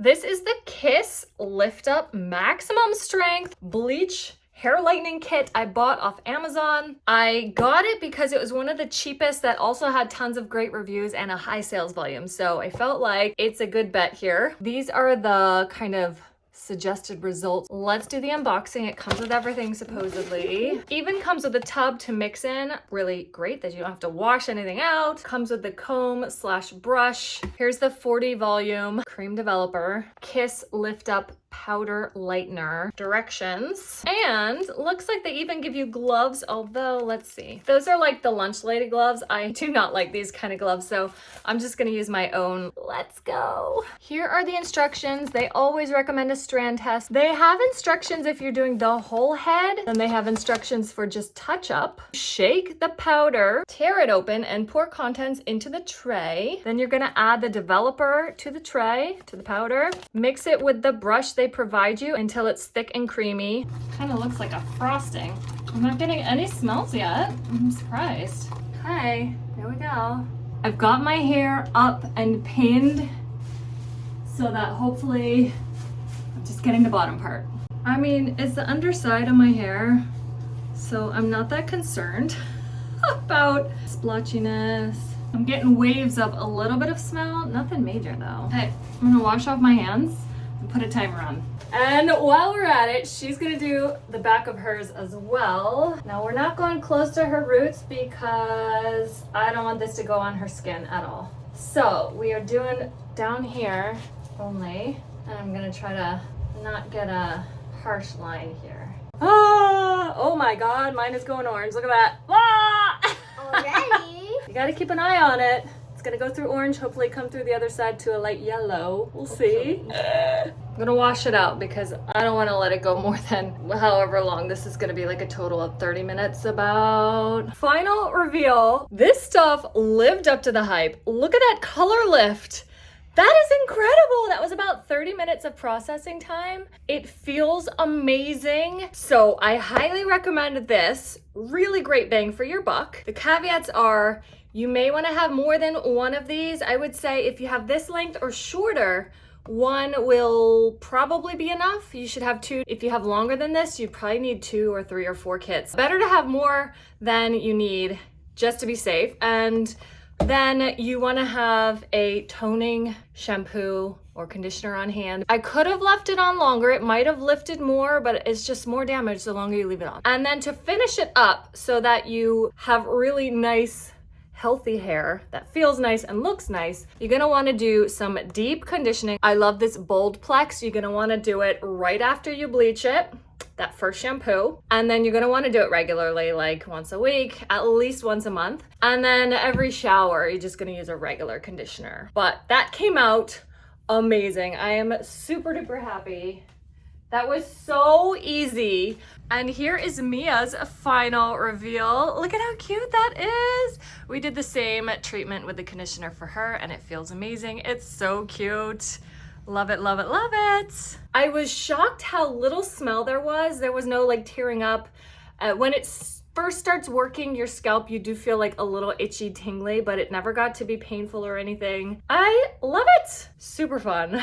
This is the Kiss Lift Up Maximum Strength Bleach Hair Lightening Kit I bought off Amazon. I got it because it was one of the cheapest that also had tons of great reviews and a high sales volume. So I felt like it's a good bet here. These are the kind of suggested results. Let's do the unboxing. It comes with everything supposedly. Even comes with a tub to mix in. Really great that you don't have to wash anything out. Comes with the comb slash brush. Here's the 40 volume cream developer. Kiss Lift Up powder lightener. Directions. And looks like they even give you gloves, although let's see. Those are like the lunch lady gloves. I do not like these kind of gloves, so I'm just gonna use my own. Let's go. Here are the instructions. They always recommend a strand test. They have instructions if you're doing the whole head, then they have instructions for just touch up. Shake the powder, tear it open, and pour contents into the tray. Then you're gonna add the developer to the tray, to the powder. Mix it with the brush they provide you until it's thick and creamy. Kind of looks like a frosting. I'm not getting any smells yet. I'm surprised. Okay, there we go. I've got my hair up and pinned so that hopefully I'm just getting the bottom part. I mean, it's the underside of my hair, so I'm not that concerned about splotchiness. I'm getting waves of a little bit of smell, nothing major though. Okay, I'm gonna wash off my hands and put a timer on. And while we're at it, she's gonna do the back of hers as well. Now we're not going close to her roots because I don't want this to go on her skin at all. So we are doing down here only, and I'm gonna try to not get a harsh line here. Ah, oh my God, mine is going orange, look at that. Ah! Already? You gotta keep an eye on it. It's gonna go through orange, hopefully come through the other side to a light yellow. We'll see. I'm gonna wash it out because I don't wanna let it go more than however long. This is gonna be like a total of 30 minutes about. Final reveal. This stuff lived up to the hype. Look at that color lift. That is incredible. That was about 30 minutes of processing time. It feels amazing. So I highly recommend this. Really great bang for your buck. The caveats are you may want to have more than one of these. I would say if you have this length or shorter, one will probably be enough. You should have two. If you have longer than this, you probably need 2 or 3 or 4 kits. Better to have more than you need just to be safe. And then you want to have a toning shampoo or conditioner on hand. I could have left it on longer. It might have lifted more, but it's just more damage the longer you leave it on. And then to finish it up so that you have really nice, healthy hair that feels nice and looks nice, you're gonna wanna do some deep conditioning. I love this BoldPlex. You're gonna wanna do it right after you bleach it, that first shampoo. And then you're gonna wanna do it regularly, like once a week, at least once a month. And then every shower, you're just gonna use a regular conditioner. But that came out amazing. I am super duper happy. That was so easy. And here is Mia's final reveal. Look at how cute that is. We did the same treatment with the conditioner for her and it feels amazing. It's so cute. Love it, love it, love it. I was shocked how little smell there was. There was no like tearing up. When it first starts working your scalp, you do feel like a little itchy, tingly, but it never got to be painful or anything. I love it. Super fun.